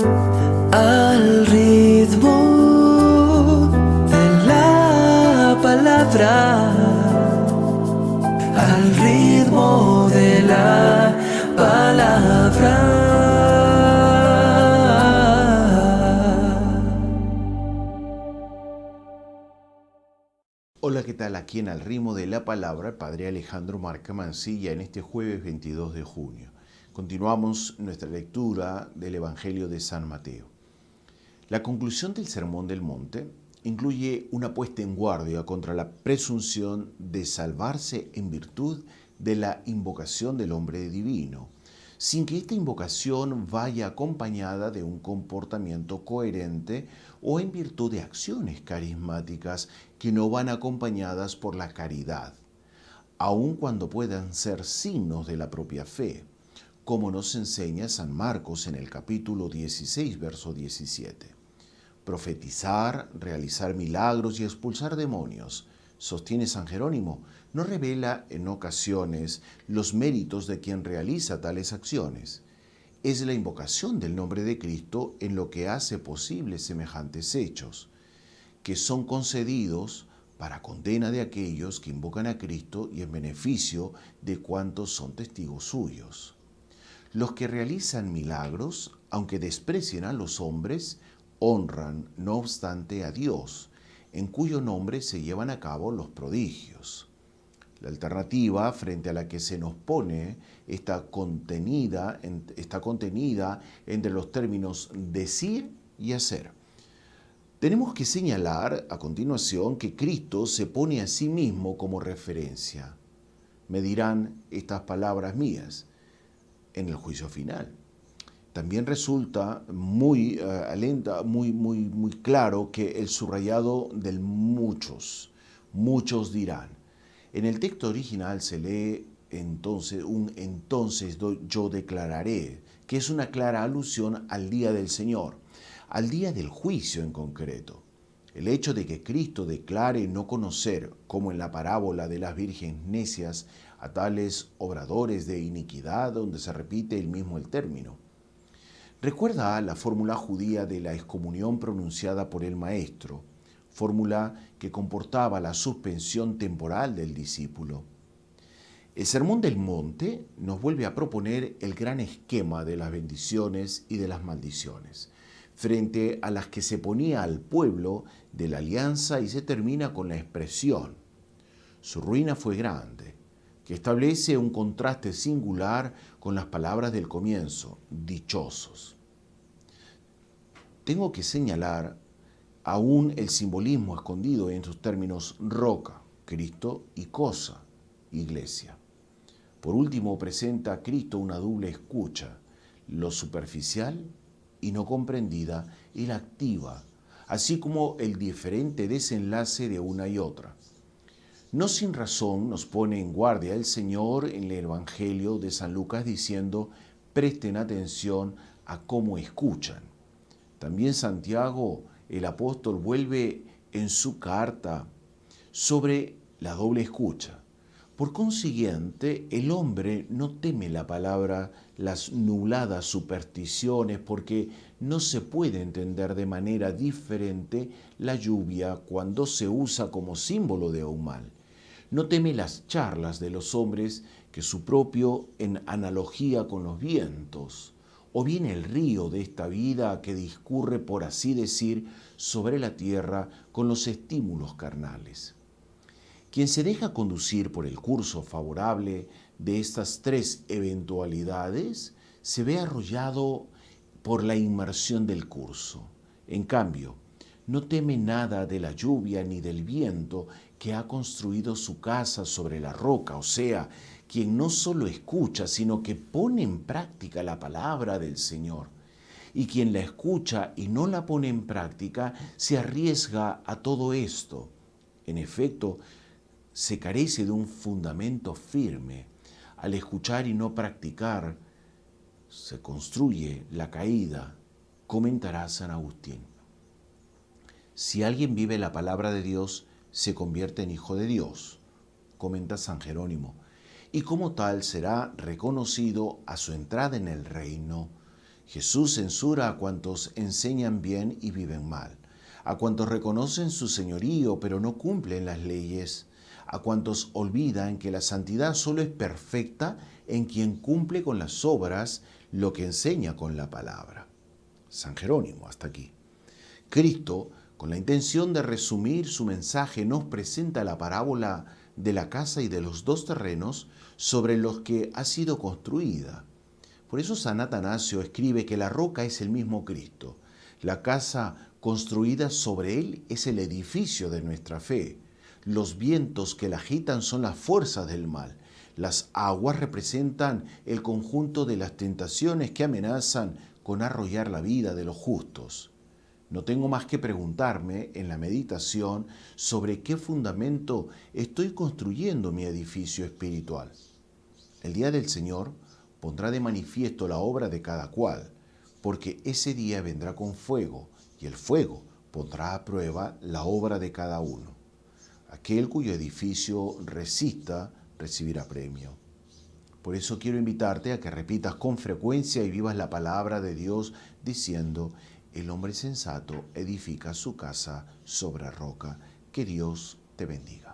al ritmo de la palabra, al ritmo de la palabra. Hola, ¿qué tal? Aquí en Al ritmo de la palabra, el Padre Alejandro Marca Mancilla en este jueves 22 de junio. Continuamos nuestra lectura del Evangelio de San Mateo. La conclusión del Sermón del Monte incluye una puesta en guardia contra la presunción de salvarse en virtud de la invocación del hombre divino, sin que esta invocación vaya acompañada de un comportamiento coherente o en virtud de acciones carismáticas que no van acompañadas por la caridad, aun cuando puedan ser signos de la propia fe, como nos enseña San Marcos en el capítulo 16, verso 17. Profetizar, realizar milagros y expulsar demonios, sostiene San Jerónimo, no revela en ocasiones los méritos de quien realiza tales acciones. Es la invocación del nombre de Cristo en lo que hace posible semejantes hechos, que son concedidos para condena de aquellos que invocan a Cristo y en beneficio de cuantos son testigos suyos. Los que realizan milagros, aunque desprecien a los hombres, honran, no obstante, a Dios, en cuyo nombre se llevan a cabo los prodigios. La alternativa frente a la que se nos pone está contenida entre los términos decir y hacer. Tenemos que señalar a continuación que Cristo se pone a sí mismo como referencia. Me dirán estas palabras mías en el juicio final. También resulta muy claro que el subrayado del muchos dirán. En el texto original se lee entonces yo declararé, que es una clara alusión al día del Señor, al día del juicio en concreto. El hecho de que Cristo declare no conocer, como en la parábola de las vírgenes necias, a tales obradores de iniquidad, donde se repite el término. Recuerda la fórmula judía de la excomunión pronunciada por el Maestro, fórmula que comportaba la suspensión temporal del discípulo. El Sermón del Monte nos vuelve a proponer el gran esquema de las bendiciones y de las maldiciones, frente a las que se ponía al pueblo de la alianza, y se termina con la expresión: su ruina fue grande, que establece un contraste singular con las palabras del comienzo, dichosos. Tengo que señalar aún el simbolismo escondido en sus términos roca, Cristo, y cosa, iglesia. Por último, presenta a Cristo una doble escucha, lo superficial y no comprendida, y la activa, así como el diferente desenlace de una y otra. No sin razón nos pone en guardia el Señor en el Evangelio de San Lucas diciendo: presten atención a cómo escuchan. También Santiago, el apóstol, vuelve en su carta sobre la doble escucha. Por consiguiente, el hombre no teme la palabra, las nubladas supersticiones, porque no se puede entender de manera diferente la lluvia cuando se usa como símbolo de un mal. No teme las charlas de los hombres que su propio en analogía con los vientos, o bien el río de esta vida que discurre, por así decir, sobre la tierra con los estímulos carnales. Quien se deja conducir por el curso favorable de estas tres eventualidades se ve arrollado por la inmersión del curso. En cambio, no teme nada de la lluvia ni del viento, que ha construido su casa sobre la roca, o sea, quien no solo escucha, sino que pone en práctica la palabra del Señor. Y quien la escucha y no la pone en práctica, se arriesga a todo esto. En efecto, se carece de un fundamento firme. Al escuchar y no practicar, se construye la caída, comentará San Agustín. Si alguien vive la palabra de Dios, se convierte en hijo de Dios, comenta San Jerónimo, y como tal será reconocido a su entrada en el reino. Jesús censura a cuantos enseñan bien y viven mal, a cuantos reconocen su señorío pero no cumplen las leyes, a cuantos olvidan que la santidad solo es perfecta en quien cumple con las obras lo que enseña con la palabra. San Jerónimo, hasta aquí. Cristo, con la intención de resumir su mensaje, nos presenta la parábola de la casa y de los dos terrenos sobre los que ha sido construida. Por eso San Atanasio escribe que la roca es el mismo Cristo. La casa construida sobre él es el edificio de nuestra fe. Los vientos que la agitan son las fuerzas del mal. Las aguas representan el conjunto de las tentaciones que amenazan con arrollar la vida de los justos. No tengo más que preguntarme en la meditación sobre qué fundamento estoy construyendo mi edificio espiritual. El día del Señor pondrá de manifiesto la obra de cada cual, porque ese día vendrá con fuego, y el fuego pondrá a prueba la obra de cada uno. Aquel cuyo edificio resista recibirá premio. Por eso quiero invitarte a que repitas con frecuencia y vivas la palabra de Dios diciendo: el hombre sensato edifica su casa sobre roca. Que Dios te bendiga.